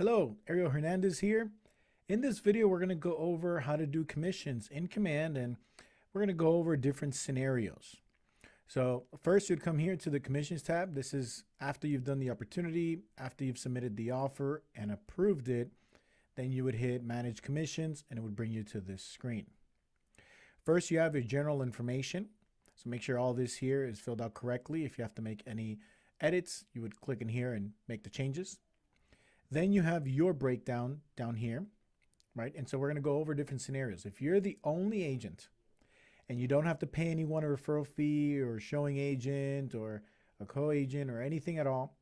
Hello, Ariel Hernandez here. In this video, we're going to go over how to do commissions in Command, and we're going to go over different scenarios. So first, you'd come here to the Commissions tab. This is after you've done the opportunity, after you've submitted the offer and approved it, then you would hit Manage Commissions, and it would bring you to this screen. First, you have your general information. So make sure all this here is filled out correctly. If you have to make any edits, you would click in here and make the changes. Then you have your breakdown down here, right? And so we're going to go over different scenarios. If you're the only agent and you don't have to pay anyone a referral fee or showing agent or a co-agent or anything at all,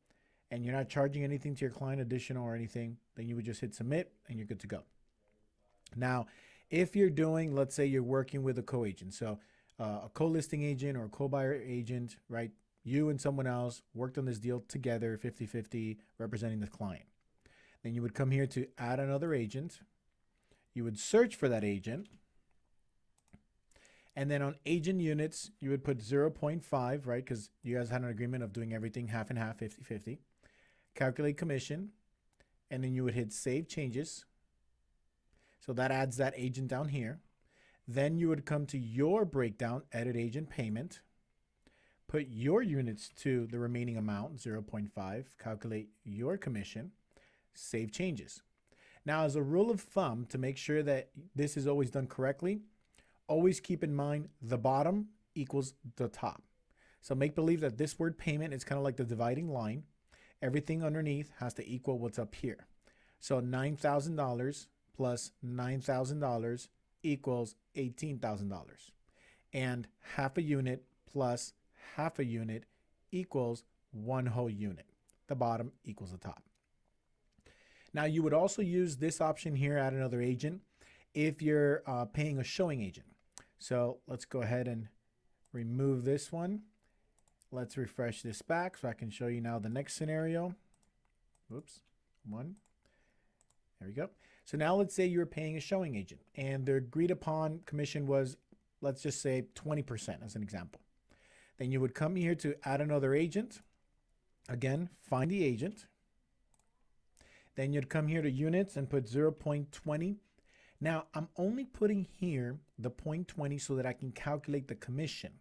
and you're not charging anything to your client additional or anything, then you would just hit submit and you're good to go. Now, if you're doing, let's say you're working with a co-agent, so a co-listing agent or a co-buyer agent, right? You and someone else worked on this deal together, 50-50, representing the client. Then you would come here to add another agent. You would search for that agent. And then on agent units, you would put 0.5, right? Because you guys had an agreement of doing everything half and half, 50-50. Calculate commission. And then you would hit save changes. So that adds that agent down here. Then you would come to your breakdown, edit agent payment. Put your units to the remaining amount, 0.5. Calculate your commission. Save changes. Now, as a rule of thumb, to make sure that this is always done correctly, always keep in mind the bottom equals the top. So make believe that this word payment is kind of like the dividing line. Everything underneath has to equal what's up here. So $9,000 plus $9,000 equals $18,000. And half a unit plus half a unit equals one whole unit. The bottom equals the top. Now, you would also use this option here, add another agent, if you're paying a showing agent. So let's go ahead and remove this one. Let's refresh this back so I can show you now the next scenario. Oops, one. There we go. So now let's say you're paying a showing agent and the agreed upon commission was, let's just say 20% as an example. Then you would come here to add another agent. Again, find the agent. Then you'd come here to units and put 0.20. Now, I'm only putting here the 0.20 so that I can calculate the commission.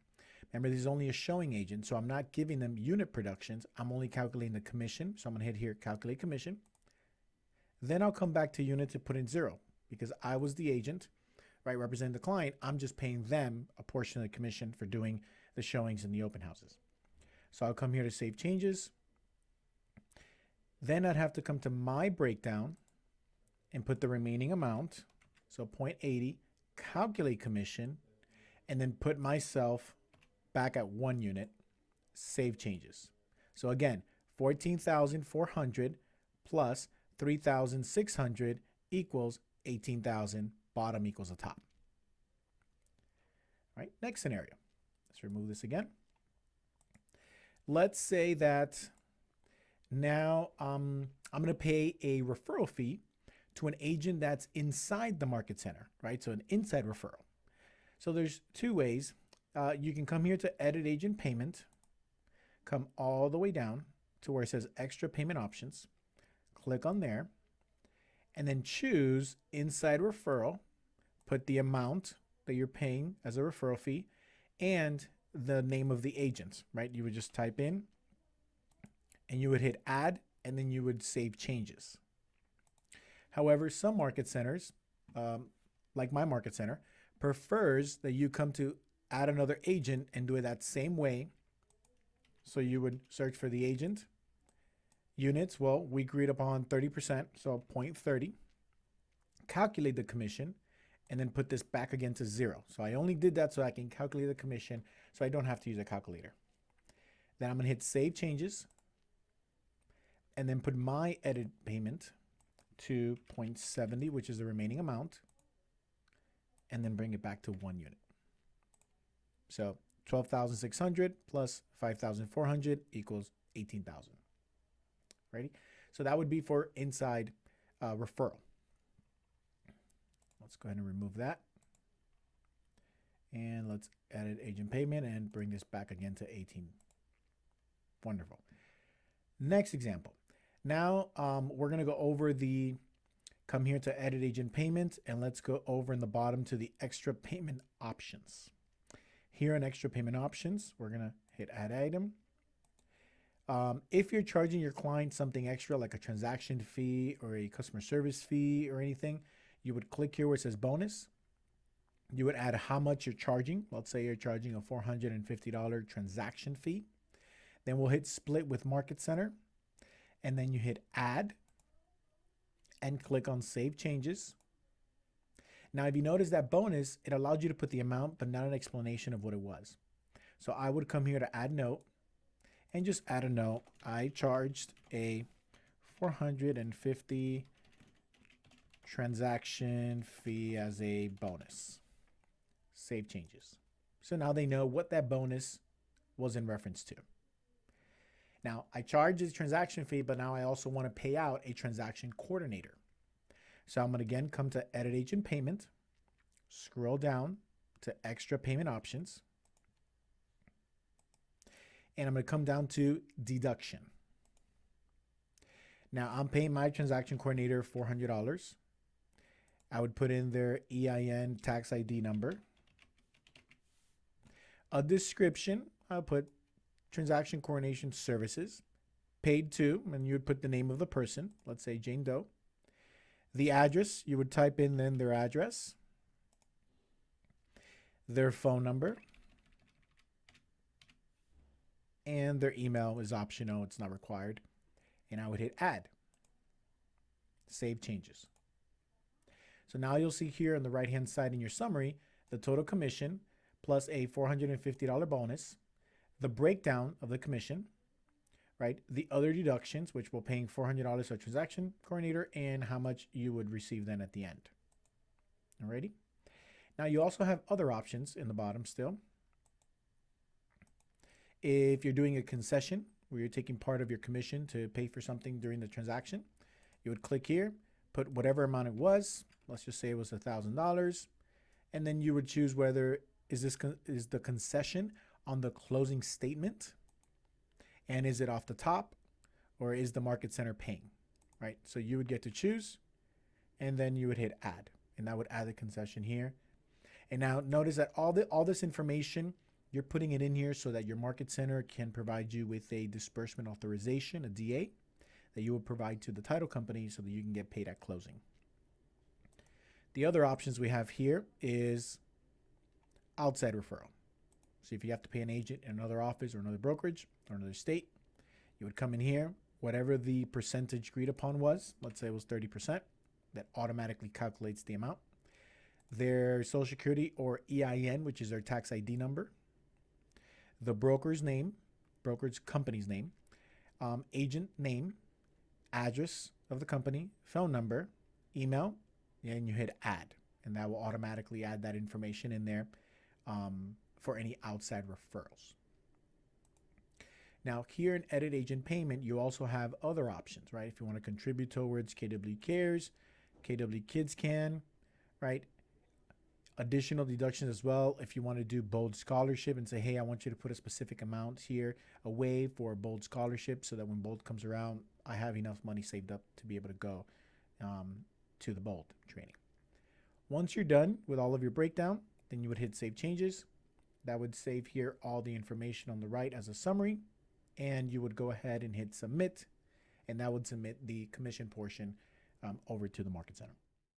Remember, this is only a showing agent, so I'm not giving them unit productions. I'm only calculating the commission. So I'm going to hit here, calculate commission. Then I'll come back to units and put in 0 because I was the agent, right, representing the client. I'm just paying them a portion of the commission for doing the showings in the open houses. So I'll come here to save changes. Then I'd have to come to my breakdown and put the remaining amount, so 0.80, calculate commission, and then put myself back at 1 unit, save changes. So again, 14,400 plus 3,600 equals 18,000, bottom equals the top. All right, next scenario. Let's remove this again. Let's say that now I'm going to pay a referral fee to an agent that's inside the market center, right? So an inside referral. So there's two ways. You can come here to edit agent payment, come all the way down to where it says extra payment options, click on there, and then choose inside referral, put the amount that you're paying as a referral fee and the name of the agent, right? You would just type in and you would hit add, and then you would save changes. However, some market centers, like my market center, prefers that you come to add another agent and do it that same way. So you would search for the agent. Units, well, we agreed upon 30%, so 0.30. Calculate the commission, and then put this back again to 0. So I only did that so I can calculate the commission, so I don't have to use a calculator. Then I'm going to hit save changes, and then put my edit payment to 0.70, which is the remaining amount, and then bring it back to 1 unit. So 12,600 plus 5,400 equals 18,000. Ready? So that would be for inside referral. Let's go ahead and remove that. And let's edit agent payment and bring this back again to 18. Wonderful. Next example. Now we're going to go over come here to edit agent payment, and let's go over in the bottom to the extra payment options. Here in extra payment options, we're going to hit add item. If you're charging your client something extra like a transaction fee or a customer service fee or anything, you would click here where it says bonus. You would add how much you're charging. Let's say you're charging a $450 transaction fee. Then we'll hit split with Market Center, and then you hit add and click on save changes. Now, if you notice that bonus, it allowed you to put the amount, but not an explanation of what it was. So I would come here to add note and just add a note. I charged a $450 transaction fee as a bonus. Save changes. So now they know what that bonus was in reference to. Now, I charge a transaction fee, but now I also want to pay out a transaction coordinator. So I'm going to again come to Edit Agent Payment, scroll down to Extra Payment Options, and I'm going to come down to Deduction. Now, I'm paying my transaction coordinator $400. I would put in their EIN tax ID number. A description, I'll put transaction coordination services, paid to, and you would put the name of the person, let's say Jane Doe. The address, you would type in then their address, their phone number, and their email is optional, it's not required. And I would hit add, save changes. So now you'll see here on the right hand side in your summary, the total commission plus a $450 bonus, the breakdown of the commission, right? The other deductions, which we're paying $400 for a transaction coordinator, and how much you would receive then at the end. Alrighty. Now you also have other options in the bottom still. If you're doing a concession where you're taking part of your commission to pay for something during the transaction, you would click here, put whatever amount it was. Let's just say it was $1,000, and then you would choose whether is the concession on the closing statement, and is it off the top, or is the Market Center paying, right? So you would get to choose, and then you would hit add, and that would add the concession here. And now notice that all this information, you're putting it in here so that your Market Center can provide you with a disbursement authorization, a DA, that you will provide to the title company so that you can get paid at closing. The other options we have here is outside referral. So if you have to pay an agent in another office or another brokerage or another state, you would come in here, whatever the percentage agreed upon was, let's say it was 30%, that automatically calculates the amount. Their social security or EIN, which is their tax ID number, the broker's name, brokerage company's name, agent name, address of the company, phone number, email, and you hit add, and that will automatically add that information in there for any outside referrals. Now here in Edit Agent Payment, you also have other options, right? If you want to contribute towards KW Cares, KW Kids Can, right? Additional deductions as well. If you want to do Bold Scholarship and say, hey, I want you to put a specific amount here away for Bold Scholarship so that when Bold comes around, I have enough money saved up to be able to go to the Bold training. Once you're done with all of your breakdown, then you would hit Save Changes. That would save here all the information on the right as a summary, and you would go ahead and hit Submit, and that would submit the commission portion over to the Market Center.